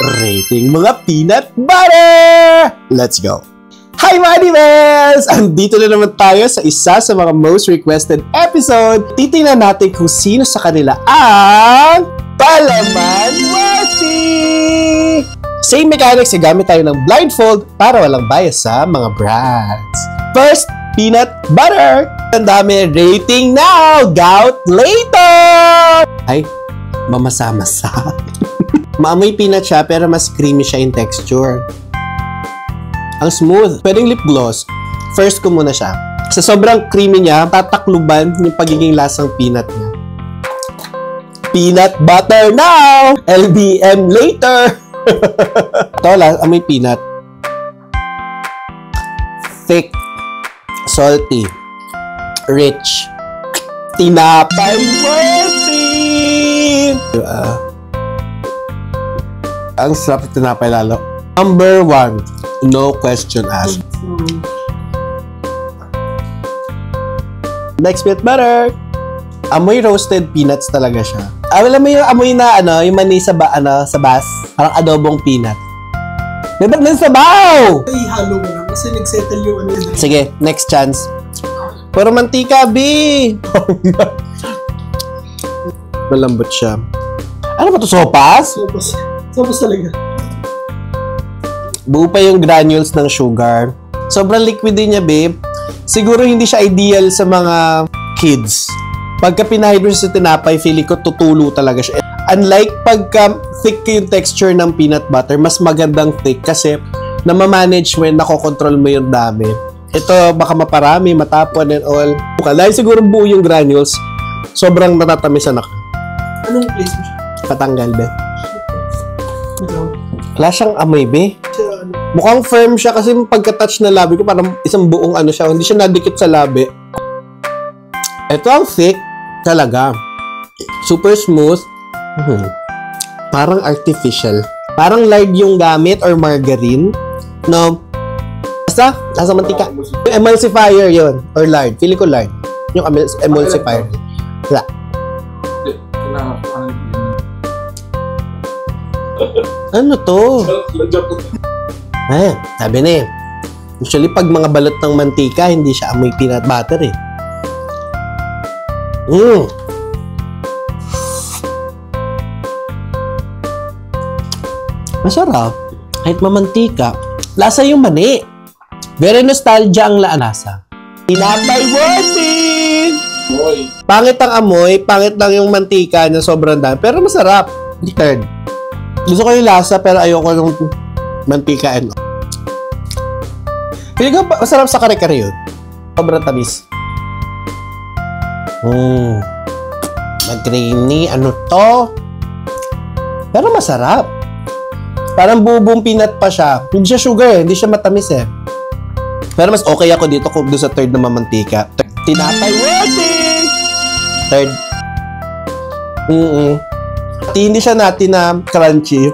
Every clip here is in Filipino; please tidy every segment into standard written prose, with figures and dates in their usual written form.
rating mga peanut butter! Let's go! Hi mga Animals! Andito na naman tayo sa isa sa mga most requested episode. Titingnan natin kung sino sa kanila ang palaman worthy! Same mechanics, gamit tayo ng blindfold para walang bias sa mga brands. First, peanut butter! Ang dami, rating now! Gout later! Ay, mamasa-masa. Maamoy peanut siya pero mas creamy siya in texture. Ang smooth. Pwedeng lip gloss. First ko muna siya. Sa sobrang creamy niya, tatakluban yung pagiging lasang peanut niya. Peanut butter now! LBM later! Ito lang, amoy peanut. Thick. Salty. Rich. Tinapay worthy! Ang sarap ng tinapay lalo. Number 1, no question asked. Next, peanut butter. Amoy roasted peanuts talaga siya. Alam mo yung amoy na yung mani sa sa bas, parang adobong peanut. Diba nang sabaw? Ay, halo mo na kasi nagsettle yung yun. Sige, next chance. Puro mantika, B! Malambot siya. Ano ba to, sopas? Sopas talaga. Buo pa yung granules ng sugar. Sobrang liquid din niya, babe. Siguro hindi siya ideal sa mga kids. Pagka pinahid mo siya sa tinapay, feeling ko tutulo talaga siya. Unlike pagka thick yung texture ng peanut butter, mas magandang thick kasi namamanage mo yun, nakokontrol mo yung dami. Ito, baka maparami, matapon and all. Dahil siguro buo yung granules, sobrang natatamisan ako. Anong place mo siya? Patanggal, be. Wala siyang amoy, be. Mukhang firm siya kasi pagka-touch na labi ko, parang isang buong siya. Hindi siya nadikit sa labi. Ito ang thick talaga. Super smooth. Parang artificial. Parang lard yung gamit or margarine. No? Basta? Nasa mantika. Emulsifier yon or lard. Feeling ko lard. Yung emulsifier. Wala. Ano to? Ay, sabi na eh. Usually, pag mga balot ng mantika, hindi siya amoy peanut butter eh. Masarap. Kahit mamantika. Lasa yung mani. Very nostalgia ang lasa. Tinapay worthy! Pangit ang amoy, pangit lang yung mantika na sobrang dami. Pero masarap. Third. Gusto ko yung lasa pero ayoko ng mantika and all. Feeling ko masarap sa kare-kare yun. Sobrang tamis. Mag-creamy. Ano to? Pero masarap. Parang buong peanut pa siya. Hindi siya sugar eh. Hindi siya matamis eh. Pero mas okay ako dito kung doon sa third na mamantika. Tinapay worthy! Third. Hindi siya natin na crunchy.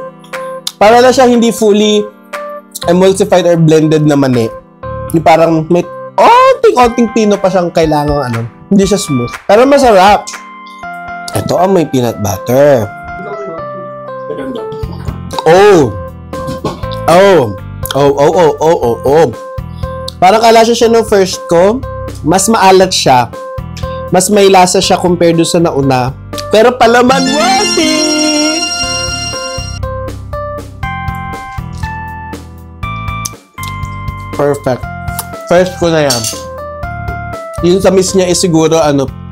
Para na siya hindi fully emulsified or blended na mani. Yung parang may onting pino pa siyang kailangan Hindi siya smooth. Pero masarap. Ito ang may peanut butter. Parang kalasya siya nung first ko. Mas maalat siya. Mas may lasa siya compared sa nauna. Pero palaman worthy! Perfect. First ko na yan. Yung tamis niya is siguro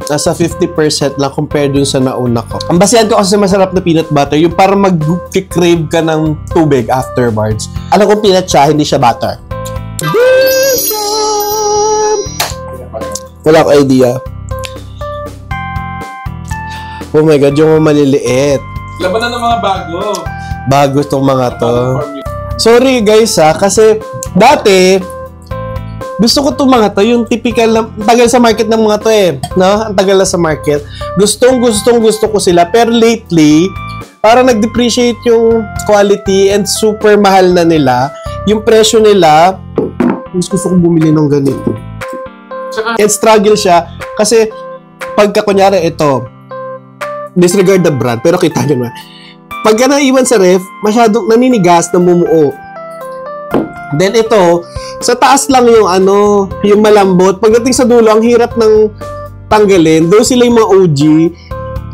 nasa 50% lang compared dun sa nauna ko. Ang basihan ko kasi masarap na peanut butter, yung parang mag-crave ka ng tubig afterwards. Alam kong peanut siya, hindi siya butter. Wala ko idea. Oh my God, yung maliliit. Labanan ng mga bago. Bago tong mga to. Sorry guys kasi dati, gusto ko itong mga to, yung typical na, tagal sa market ng mga to no? Ang tagal na sa market. Gustong gusto ko sila, pero lately, parang nag-depreciate yung quality and super mahal na nila. Yung presyo nila, gusto ko bumili ng ganito. And struggle siya, kasi pagka kunyari ito, disregard the brand, pero kita nyo naman, Pagka naiwan sa ref, masyadong naninigas, namumuo. Then ito, sa taas lang yung yung malambot. Pagdating sa dulo, ang hirap ng tanggalin. Doon sila yung mga OG.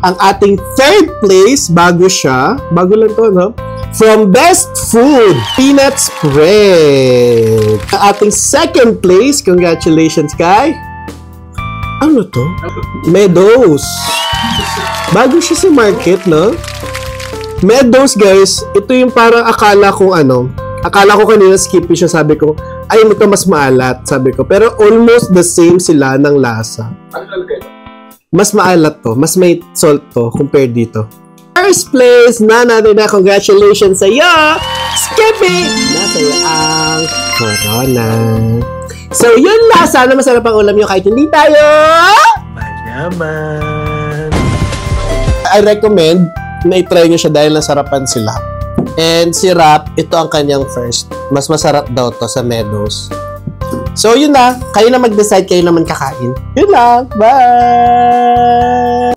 Ang ating third place, bago siya. Bago lang to, no? From Best Food, Peanut Spread. Ang ating second place, congratulations kay... Ano to? Meadows. Bago siya sa market, no? Meadows, guys, ito yung parang akala ko kanina skippy siya, sabi ko, ay, ito mas maalat, sabi ko. Pero almost the same sila ng lasa. Ano talaga ito? Mas maalat to, mas may salt to compared dito. First place na natin na, congratulations sa iyo, Skippy! Nasa iyo ang corona. So, yun lang. Sana masarap ang ulam nyo kahit hindi tayo mayaman. I recommend na i-try nyo siya dahil nasarapan sila. And si Rap, ito ang kanyang first. Mas masarap daw to sa Meadows. So, yun na. Kayo na mag-decide, kayo naman kakain. Yun lang. Bye!